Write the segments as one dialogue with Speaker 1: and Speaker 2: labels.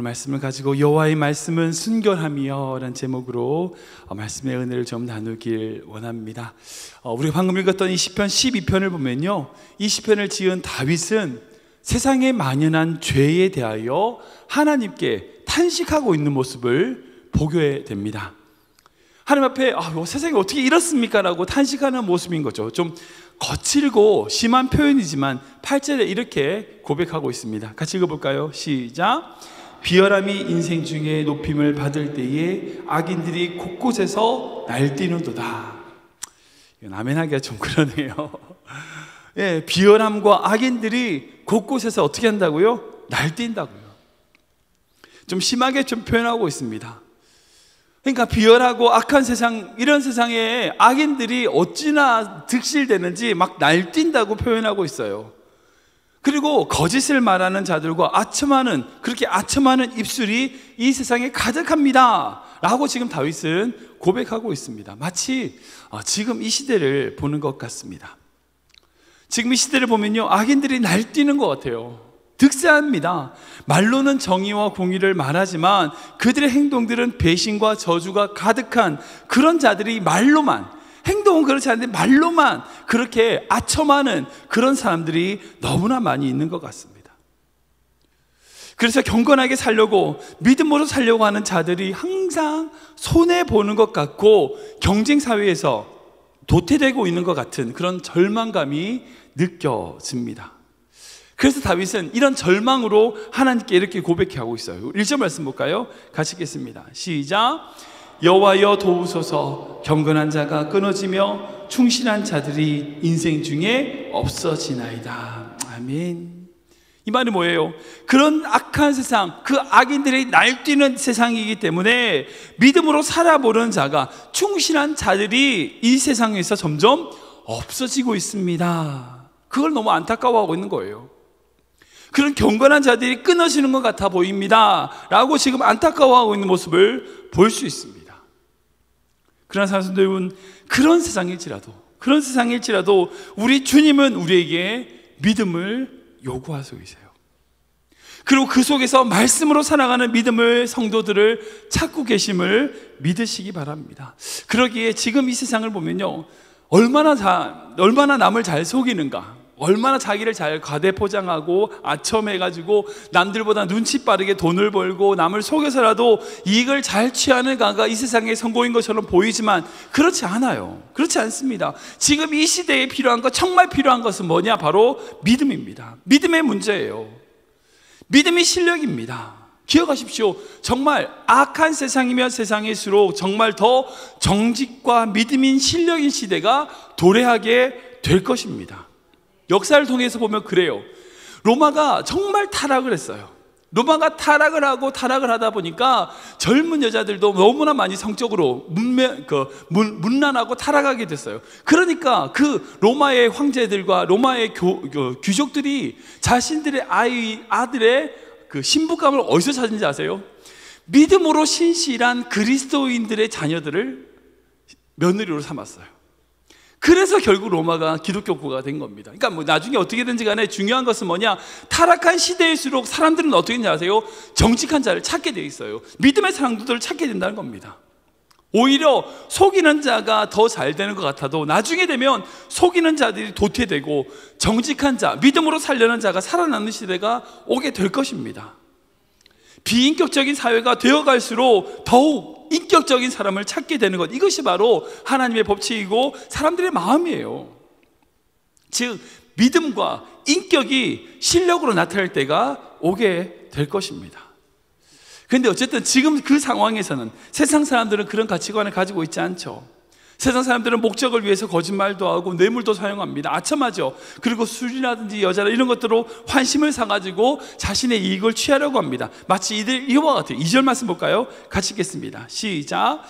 Speaker 1: 말씀을 가지고 여호와의 말씀은 순결함이여 라는 제목으로 말씀의 은혜를 좀 나누길 원합니다. 우리가 방금 읽었던 이 시편 12편을 보면요, 이 시편을 지은 다윗은 세상에 만연한 죄에 대하여 하나님께 탄식하고 있는 모습을 보게 됩니다. 하나님 앞에 세상이 어떻게 이렇습니까? 라고 탄식하는 모습인 거죠. 좀 거칠고 심한 표현이지만 8절에 이렇게 고백하고 있습니다. 같이 읽어볼까요? 시작. 비열함이 인생 중에 높임을 받을 때에 악인들이 곳곳에서 날뛰는도다. 이건 아멘하기가 좀 그러네요. 예, 비열함과 악인들이 곳곳에서 어떻게 한다고요? 날뛴다고요. 좀 심하게 좀 표현하고 있습니다. 그러니까 비열하고 악한 세상, 이런 세상에 악인들이 어찌나 득실되는지 막 날뛴다고 표현하고 있어요. 그리고 거짓을 말하는 자들과 그렇게 아첨하는 입술이 이 세상에 가득합니다 라고 지금 다윗은 고백하고 있습니다. 마치 지금 이 시대를 보는 것 같습니다. 지금 이 시대를 보면요, 악인들이 날뛰는 것 같아요. 득세합니다. 말로는 정의와 공의를 말하지만 그들의 행동들은 배신과 저주가 가득한 그런 자들이 말로만, 행동은 그렇지 않은데 말로만 그렇게 아첨하는 그런 사람들이 너무나 많이 있는 것 같습니다. 그래서 경건하게 살려고, 믿음으로 살려고 하는 자들이 항상 손해보는 것 같고 경쟁사회에서 도태되고 있는 것 같은 그런 절망감이 느껴집니다. 그래서 다윗은 이런 절망으로 하나님께 이렇게 고백하고 있어요. 1절 말씀 볼까요? 같이 읽겠습니다. 시작. 여호와여 도우소서. 경건한 자가 끊어지며 충실한 자들이 인생 중에 없어지나이다. 아멘. 이 말이 뭐예요? 그런 악한 세상, 그 악인들이 날뛰는 세상이기 때문에 믿음으로 살아보는 자가, 충실한 자들이 이 세상에서 점점 없어지고 있습니다. 그걸 너무 안타까워하고 있는 거예요. 그런 경건한 자들이 끊어지는 것 같아 보입니다 라고 지금 안타까워하고 있는 모습을 볼 수 있습니다. 그러나 사람들은 그런 세상일지라도 우리 주님은 우리에게 믿음을 요구하고 계세요. 그리고 그 속에서 말씀으로 살아가는 믿음을, 성도들을 찾고 계심을 믿으시기 바랍니다. 그러기에 지금 이 세상을 보면요, 얼마나 남을 잘 속이는가, 얼마나 자기를 잘 과대포장하고 아첨해가지고 남들보다 눈치 빠르게 돈을 벌고 남을 속여서라도 이익을 잘 취하는 가가 이 세상의 성공인 것처럼 보이지만 그렇지 않아요. 그렇지 않습니다. 지금 이 시대에 필요한 것, 정말 필요한 것은 뭐냐? 바로 믿음입니다. 믿음의 문제예요. 믿음이 실력입니다. 기억하십시오. 정말 악한 세상이면 세상일수록 정말 더 정직과 믿음인 실력인 시대가 도래하게 될 것입니다. 역사를 통해서 보면 그래요. 로마가 정말 타락을 했어요. 로마가 타락을 하다 보니까 젊은 여자들도 너무나 많이 성적으로 문란하고 타락하게 됐어요. 그러니까 그 로마의 황제들과 로마의 귀족들이 자신들의 아들의 그 신부감을 어디서 찾은지 아세요? 믿음으로 신실한 그리스도인들의 자녀들을 며느리로 삼았어요. 그래서 결국 로마가 기독교국가가 된 겁니다. 그러니까 뭐 나중에 어떻게든지 간에 중요한 것은 뭐냐? 타락한 시대일수록 사람들은 어떻게 되는지 아세요? 정직한 자를 찾게 돼 있어요. 믿음의 사람들을 찾게 된다는 겁니다. 오히려 속이는 자가 더 잘 되는 것 같아도 나중에 되면 속이는 자들이 도태되고 정직한 자, 믿음으로 살려는 자가 살아남는 시대가 오게 될 것입니다. 비인격적인 사회가 되어갈수록 더욱 인격적인 사람을 찾게 되는 것, 이것이 바로 하나님의 법칙이고 사람들의 마음이에요. 즉 믿음과 인격이 실력으로 나타날 때가 오게 될 것입니다. 그런데 어쨌든 지금 그 상황에서는 세상 사람들은 그런 가치관을 가지고 있지 않죠. 세상 사람들은 목적을 위해서 거짓말도 하고 뇌물도 사용합니다. 아첨하죠. 그리고 술이라든지 여자나 이런 것들로 환심을 사가지고 자신의 이익을 취하려고 합니다. 마치 이와 같아요. 2절 말씀 볼까요? 같이 읽겠습니다. 시작.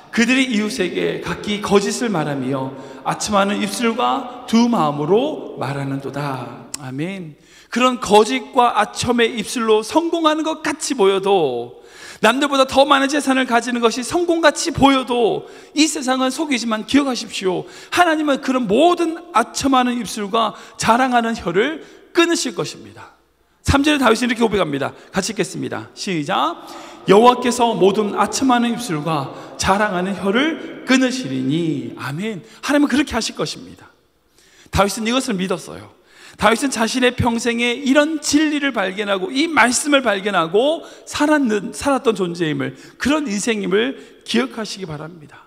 Speaker 1: 그들이 이웃에게 각기 거짓을 말하며 아첨하는 입술과 두 마음으로 말하는도다. 아멘. 그런 거짓과 아첨의 입술로 성공하는 것 같이 보여도, 남들보다 더 많은 재산을 가지는 것이 성공같이 보여도 이 세상은 속이지만 기억하십시오. 하나님은 그런 모든 아첨하는 입술과 자랑하는 혀를 끊으실 것입니다. 3절에 다윗은 이렇게 고백합니다. 같이 읽겠습니다. 시작. 여호와께서 모든 아첨하는 입술과 자랑하는 혀를 끊으시리니. 아멘. 하나님은 그렇게 하실 것입니다. 다윗은 이것을 믿었어요. 다윗은 자신의 평생에 이런 진리를 발견하고 이 말씀을 발견하고 살았던 존재임을, 그런 인생임을 기억하시기 바랍니다.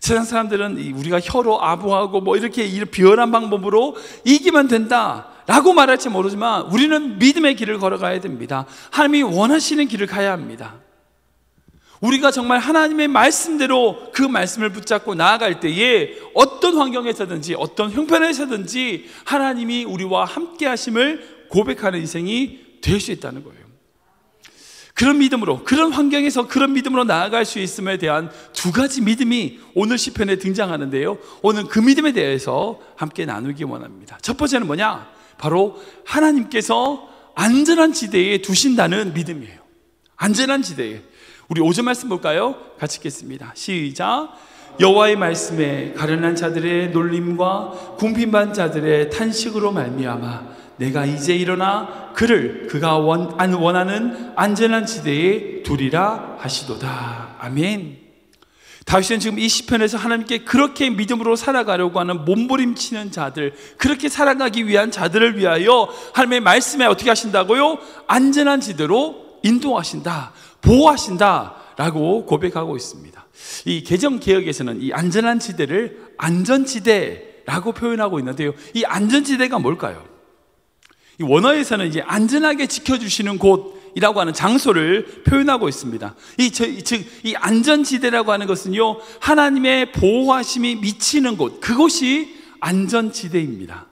Speaker 1: 세상 사람들은 우리가 혀로 아부하고 뭐 이렇게 비열한 방법으로 이기면 된다 라고 말할지 모르지만 우리는 믿음의 길을 걸어가야 됩니다. 하나님이 원하시는 길을 가야 합니다. 우리가 정말 하나님의 말씀대로 그 말씀을 붙잡고 나아갈 때에 어떤 환경에서든지 어떤 형편에서든지 하나님이 우리와 함께 하심을 고백하는 인생이 될 수 있다는 거예요. 그런 믿음으로, 그런 환경에서 그런 믿음으로 나아갈 수 있음에 대한 두 가지 믿음이 오늘 시편에 등장하는데요, 오늘 그 믿음에 대해서 함께 나누기 원합니다. 첫 번째는 뭐냐? 바로 하나님께서 안전한 지대에 두신다는 믿음이에요. 안전한 지대에. 우리 5절 말씀 볼까요? 같이 읽겠습니다. 시작. 여호와의 말씀에 가련한 자들의 놀림과 궁핍한 자들의 탄식으로 말미암아 내가 이제 일어나 그가 원하는 안전한 지대에 두리라 하시도다. 아멘. 다윗은 지금 이 시편에서 하나님께 그렇게 믿음으로 살아가려고 하는 몸부림치는 자들, 그렇게 살아가기 위한 자들을 위하여 하나님의 말씀에 어떻게 하신다고요? 안전한 지대로 인도하신다, 보호하신다 라고 고백하고 있습니다. 이 개정개혁에서는 이 안전한 지대를 안전지대라고 표현하고 있는데요, 이 안전지대가 뭘까요? 이 원어에서는 이제 안전하게 지켜주시는 곳이라고 하는 장소를 표현하고 있습니다. 이 안전지대라고 하는 것은요, 하나님의 보호하심이 미치는 곳, 그곳이 안전지대입니다.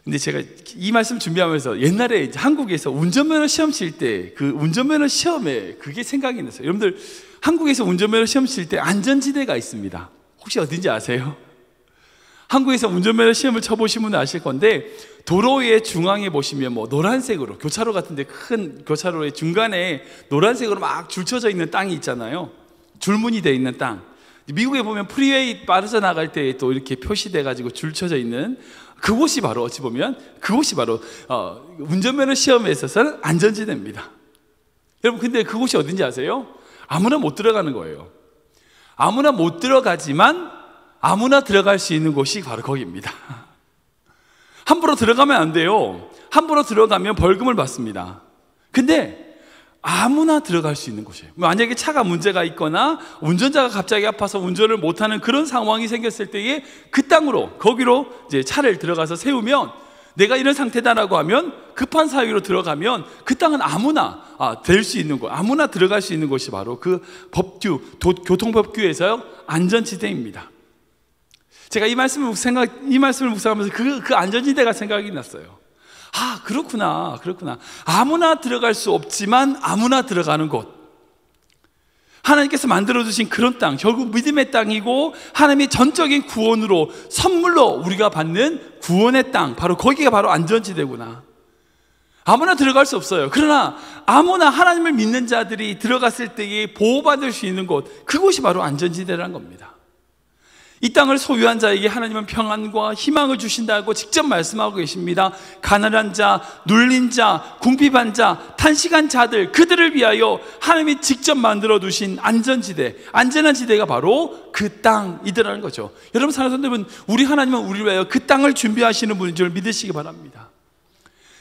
Speaker 1: 근데 제가 이 말씀 준비하면서 옛날에 한국에서 운전면허 시험 칠 때 그 운전면허 시험에 그게 생각이 났어요. 여러분들 한국에서 운전면허 시험 칠 때 안전지대가 있습니다. 혹시 어딘지 아세요? 한국에서 운전면허 시험을 쳐보시면 아실 건데, 도로의 중앙에 보시면 뭐 노란색으로, 교차로 같은데 큰 교차로의 중간에 노란색으로 막 줄쳐져 있는 땅이 있잖아요. 줄무늬 되어 있는 땅. 미국에 보면 프리웨이 빠르져 나갈 때 또 이렇게 표시돼 가지고 줄쳐져 있는 그곳이 바로, 어찌 보면 그곳이 바로 운전면허 시험에 있어서는 안전지대입니다. 여러분, 근데 그곳이 어딘지 아세요? 아무나 못 들어가는 거예요. 아무나 못 들어가지만 아무나 들어갈 수 있는 곳이 바로 거기입니다. 함부로 들어가면 안 돼요. 함부로 들어가면 벌금을 받습니다. 근데 아무나 들어갈 수 있는 곳이에요. 만약에 차가 문제가 있거나 운전자가 갑자기 아파서 운전을 못하는 그런 상황이 생겼을 때에 그 땅으로, 거기로 이제 차를 들어가서 세우면, 내가 이런 상태다라고 하면, 급한 사유로 들어가면 그 땅은 아무나 될 수 있는 곳, 아무나 들어갈 수 있는 곳이 바로 그 법규, 교통법규에서 안전지대입니다. 제가 이 말씀을 묵상하면서 그 안전지대가 생각이 났어요. 아, 그렇구나. 아무나 들어갈 수 없지만 아무나 들어가는 곳. 하나님께서 만들어주신 그런 땅, 결국 믿음의 땅이고 하나님의 전적인 구원으로, 선물로 우리가 받는 구원의 땅, 바로 거기가 바로 안전지대구나. 아무나 들어갈 수 없어요. 그러나 아무나 하나님을 믿는 자들이 들어갔을 때에 보호받을 수 있는 곳, 그곳이 바로 안전지대라는 겁니다. 이 땅을 소유한 자에게 하나님은 평안과 희망을 주신다고 직접 말씀하고 계십니다. 가난한 자, 눌린 자, 궁핍한 자, 탄식한 자들, 그들을 위하여 하나님이 직접 만들어 두신 안전지대, 안전한 지대가 바로 그 땅이더라는 거죠. 여러분, 사랑하는 여러분, 우리 하나님은 우리를 위하여 그 땅을 준비하시는 분인 줄 믿으시기 바랍니다.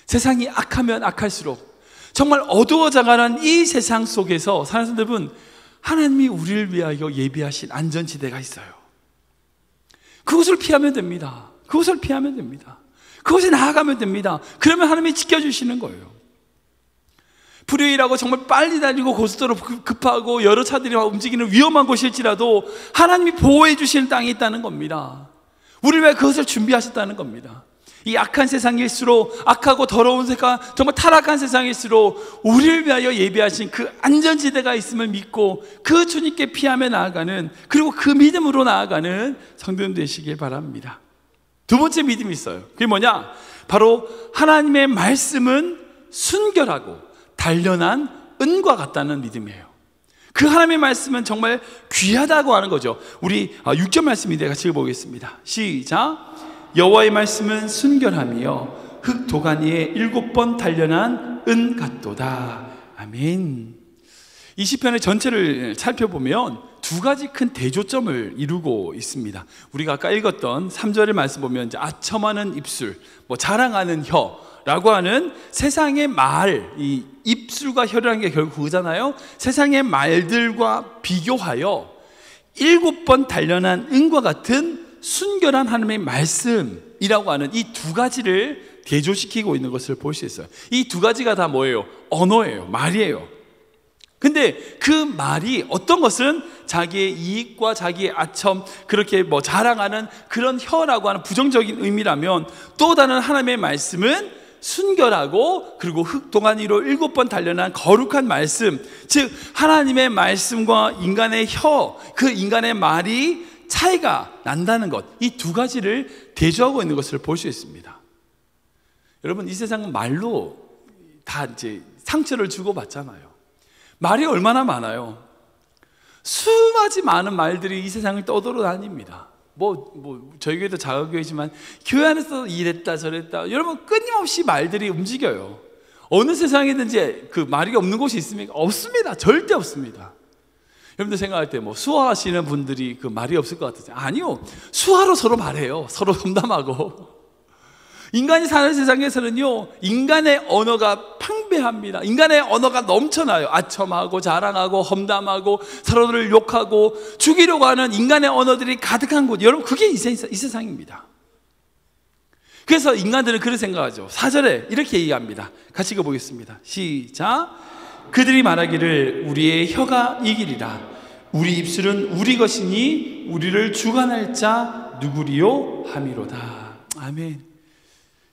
Speaker 1: 세상이 악하면 악할수록, 정말 어두워져가는 이 세상 속에서 사랑하는 여러분, 하나님이 우리를 위하여 예비하신 안전지대가 있어요. 그것을 피하면 됩니다. 그것을 피하면 됩니다. 그것에 나아가면 됩니다. 그러면 하나님이 지켜주시는 거예요. 프리웨이라고 정말 빨리 달리고 고속도로 급하고 여러 차들이 움직이는 위험한 곳일지라도 하나님이 보호해 주시는 땅이 있다는 겁니다. 우리를 위해 그것을 준비하셨다는 겁니다. 이 악한 세상일수록, 악하고 더러운 세상, 정말 타락한 세상일수록 우리를 위하여 예비하신 그 안전지대가 있음을 믿고 그 주님께 피하며 나아가는, 그리고 그 믿음으로 나아가는 성도님 되시길 바랍니다. 두 번째 믿음이 있어요. 그게 뭐냐? 바로 하나님의 말씀은 순결하고 단련한 은과 같다는 믿음이에요. 그 하나님의 말씀은 정말 귀하다고 하는 거죠. 우리 6절 말씀인데 같이 읽어보겠습니다. 시작. 여호와의 말씀은 순결하며 흙 도가니에 7번 단련한 은 같도다. 아멘. 이 시편의 전체를 살펴보면 두 가지 큰 대조점을 이루고 있습니다. 우리가 아까 읽었던 3절의 말씀 보면 이제 아첨하는 입술, 자랑하는 혀라고 하는 세상의 말, 이 입술과 혀라는 게 결국 그잖아요. 세상의 말들과 비교하여 7번 단련한 은과 같은 순결한 하나님의 말씀이라고 하는 이 두 가지를 대조시키고 있는 것을 볼 수 있어요. 이 두 가지가 다 뭐예요? 언어예요. 말이에요. 근데 그 말이 어떤 것은 자기의 이익과 자기의 아첨, 그렇게 자랑하는 그런 혀라고 하는 부정적인 의미라면, 또 다른 하나님의 말씀은 순결하고 그리고 흙 도가니로 7번 단련한 거룩한 말씀, 즉 하나님의 말씀과 인간의 혀, 그 인간의 말이 차이가 난다는 것, 이 두 가지를 대조하고 있는 것을 볼 수 있습니다. 여러분, 이 세상은 말로 다 이제 상처를 주고받잖아요. 말이 얼마나 많아요. 수많이 많은 말들이 이 세상을 떠돌아다닙니다. 저희 교회도 작은 교회지만 교회 안에서 이랬다 저랬다, 여러분 끊임없이 말들이 움직여요. 어느 세상이든지 그 말이 없는 곳이 있습니까? 없습니다. 절대 없습니다. 여러분들 생각할 때 수화하시는 분들이 그 말이 없을 것 같으세요? 아니요, 수화로 서로 말해요. 서로 험담하고. 인간이 사는 세상에서는요, 인간의 언어가 팡배합니다. 인간의 언어가 넘쳐나요. 아첨하고 자랑하고 험담하고 서로를 욕하고 죽이려고 하는 인간의 언어들이 가득한 곳, 여러분 그게 이 세상입니다. 그래서 인간들은 그렇게 생각하죠. 4절에 이렇게 얘기합니다. 같이 읽어보겠습니다. 시작. 그들이 말하기를 우리의 혀가 이기리라. 우리 입술은 우리 것이니 우리를 주관할 자 누구리요 함이로다. 아멘.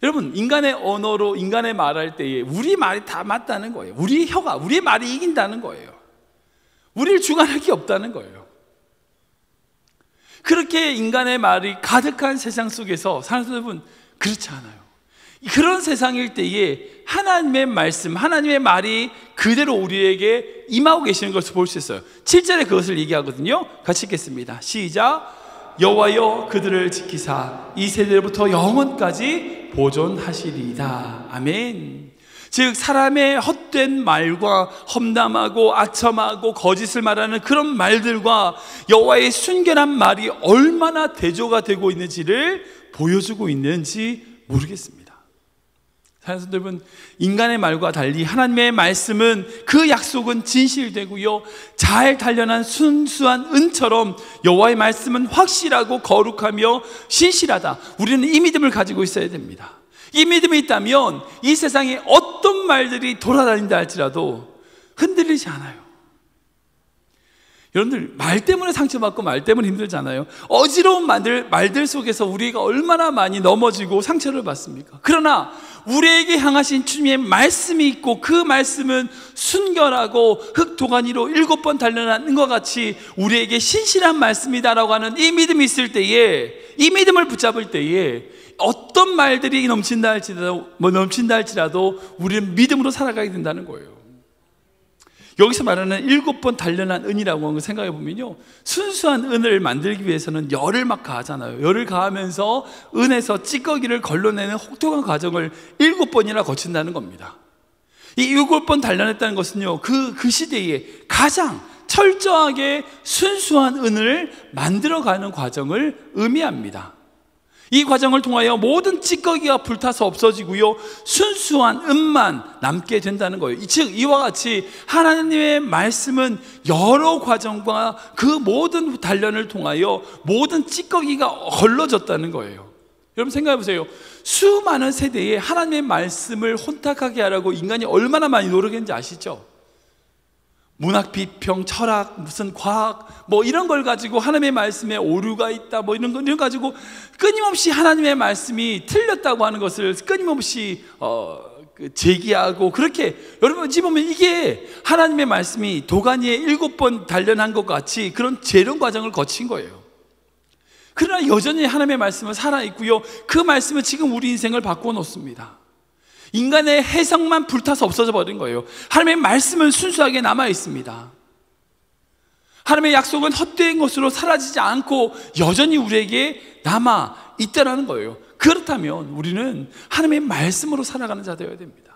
Speaker 1: 여러분, 인간의 언어로 인간의 말할 때에 우리 말이 다 맞다는 거예요. 우리 혀가, 우리의 말이 이긴다는 거예요. 우리를 주관할 게 없다는 거예요. 그렇게 인간의 말이 가득한 세상 속에서 사는 여러분, 그렇지 않아요. 그런 세상일 때에 하나님의 말씀, 하나님의 말이 그대로 우리에게 임하고 계시는 것을 볼 수 있어요. 7절에 그것을 얘기하거든요. 같이 읽겠습니다. 시작. 여호와여 그들을 지키사 이 세대로부터 영원까지 보존하시리이다. 아멘. 즉 사람의 헛된 말과 험담하고 아첨하고 거짓을 말하는 그런 말들과 여호와의 순결한 말이 얼마나 대조가 되고 있는지를 보여주고 있는지 모르겠습니다. 사랑하는 여러분, 인간의 말과 달리 하나님의 말씀은 그 약속은 진실되고요, 잘 단련한 순수한 은처럼 여호와의 말씀은 확실하고 거룩하며 신실하다. 우리는 이 믿음을 가지고 있어야 됩니다. 이 믿음이 있다면 이 세상에 어떤 말들이 돌아다닌다 할지라도 흔들리지 않아요. 여러분들, 말 때문에 상처받고 말 때문에 힘들잖아요. 어지러운 말들 속에서 우리가 얼마나 많이 넘어지고 상처를 받습니까? 그러나 우리에게 향하신 주님의 말씀이 있고 그 말씀은 순결하고 흙 도가니로 7번 단련한 은과 같이 우리에게 신실한 말씀이다라고 하는 이 믿음이 있을 때에, 이 믿음을 붙잡을 때에 어떤 말들이 넘친다 할지라도 우리는 믿음으로 살아가게 된다는 거예요. 여기서 말하는 7번 단련한 은이라고 하는 걸 생각해 보면요, 순수한 은을 만들기 위해서는 열을 막 가하잖아요. 열을 가하면서 은에서 찌꺼기를 걸러내는 혹독한 과정을 7번이나 거친다는 겁니다. 이 7번 단련했다는 것은요, 그 시대에 가장 철저하게 순수한 은을 만들어가는 과정을 의미합니다. 이 과정을 통하여 모든 찌꺼기가 불타서 없어지고요, 순수한 은만 남게 된다는 거예요. 즉 이와 같이 하나님의 말씀은 여러 과정과 그 모든 단련을 통하여 모든 찌꺼기가 걸러졌다는 거예요. 여러분 생각해 보세요. 수많은 세대에 하나님의 말씀을 혼탁하게 하라고 인간이 얼마나 많이 노력했는지 아시죠? 문학, 비평, 철학, 무슨 과학 이런 걸 가지고 하나님의 말씀에 오류가 있다 이런 걸 가지고 끊임없이 하나님의 말씀이 틀렸다고 하는 것을 끊임없이 제기하고, 그렇게 여러분 지금 보면 이게 하나님의 말씀이 도가니에 7번 단련한 것 같이 그런 재련 과정을 거친 거예요. 그러나 여전히 하나님의 말씀은 살아있고요, 그 말씀은 지금 우리 인생을 바꾸어 놓습니다. 인간의 해석만 불타서 없어져 버린 거예요. 하나님의 말씀은 순수하게 남아 있습니다. 하나님의 약속은 헛된 것으로 사라지지 않고 여전히 우리에게 남아 있다라는 거예요. 그렇다면 우리는 하나님의 말씀으로 살아가는 자 되어야 됩니다.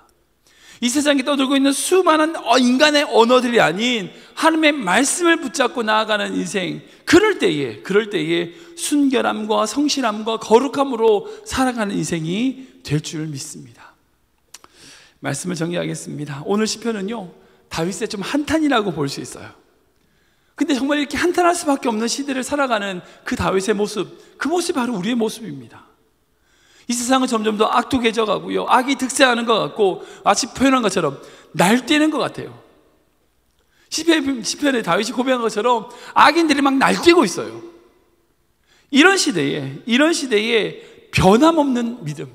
Speaker 1: 이 세상에 떠들고 있는 수많은 인간의 언어들이 아닌 하나님의 말씀을 붙잡고 나아가는 인생, 그럴 때에 순결함과 성실함과 거룩함으로 살아가는 인생이 될 줄 믿습니다. 말씀을 정리하겠습니다. 오늘 시편은요, 다윗의 좀 한탄이라고 볼 수 있어요. 근데 정말 이렇게 한탄할 수밖에 없는 시대를 살아가는 그 다윗의 모습, 그 모습이 바로 우리의 모습입니다. 이 세상은 점점 더 악독해져 가고요, 악이 득세하는 것 같고, 마치 표현한 것처럼 날뛰는 것 같아요. 시편에 다윗이 고백한 것처럼 악인들이 막 날뛰고 있어요. 이런 시대에 변함없는 믿음,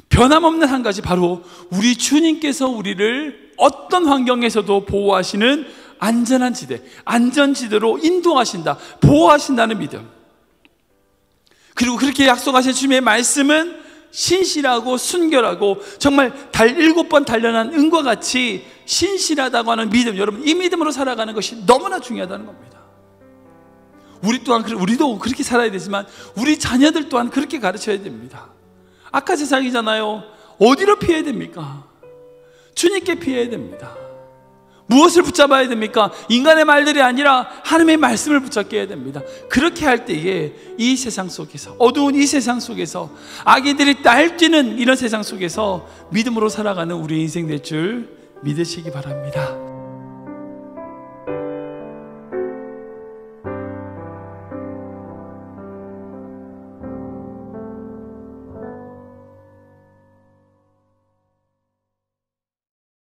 Speaker 1: 변함없는 한 가지, 바로 우리 주님께서 우리를 어떤 환경에서도 보호하시는 안전한 지대, 안전지대로 인도하신다, 보호하신다는 믿음. 그리고 그렇게 약속하신 주님의 말씀은 신실하고 순결하고 정말 달 7번 단련한 은과 같이 신실하다고 하는 믿음, 여러분, 이 믿음으로 살아가는 것이 너무나 중요하다는 겁니다. 우리도 그렇게 살아야 되지만 우리 자녀들 또한 그렇게 가르쳐야 됩니다. 악한 세상이잖아요. 어디로 피해야 됩니까? 주님께 피해야 됩니다. 무엇을 붙잡아야 됩니까? 인간의 말들이 아니라 하나님의 말씀을 붙잡게 해야 됩니다. 그렇게 할 때에 이 세상 속에서, 어두운 이 세상 속에서, 악인들이 날뛰는 이런 세상 속에서 믿음으로 살아가는 우리 인생 될 줄 믿으시기 바랍니다.